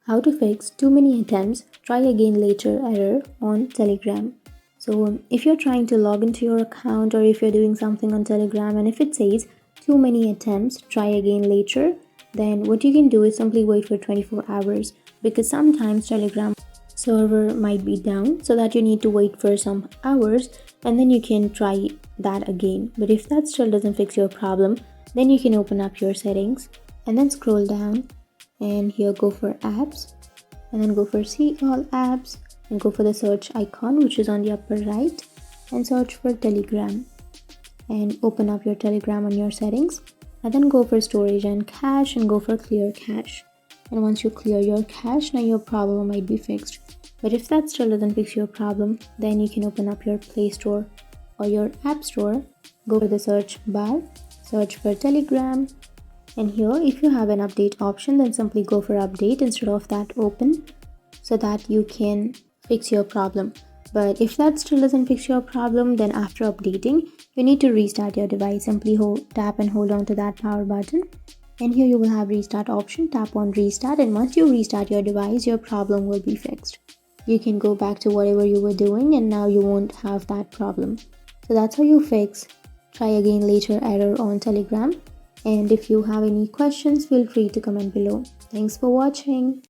How to fix too many attempts, try again later error on Telegram. So if you're trying to log into your account or if you're doing something on Telegram and if it says too many attempts, try again later, then what you can do is simply wait for 24 hours because sometimes Telegram server might be down, so that you need to wait for some hours and then you can try that again. But if that still doesn't fix your problem, then you can open up your settings and then scroll down and here go for apps and then go for see all apps and go for the search icon which is on the upper right and search for Telegram and open up your Telegram on your settings and then go for storage and cache and go for clear cache. And once you clear your cache, now your problem might be fixed. But if that still doesn't fix your problem, then you can open up your Play Store or your App Store, go to the search bar, search for Telegram, and here if you have an update option, then simply go for update instead of that open so that you can fix your problem. But if that still doesn't fix your problem, then after updating, you need to restart your device. Simply tap and hold on to that power button. And here you will have restart option, tap on restart, and once you restart your device, your problem will be fixed. You can go back to whatever you were doing and now you won't have that problem. So that's how you fix try again later error on Telegram. And if you have any questions, feel free to comment below. Thanks for watching.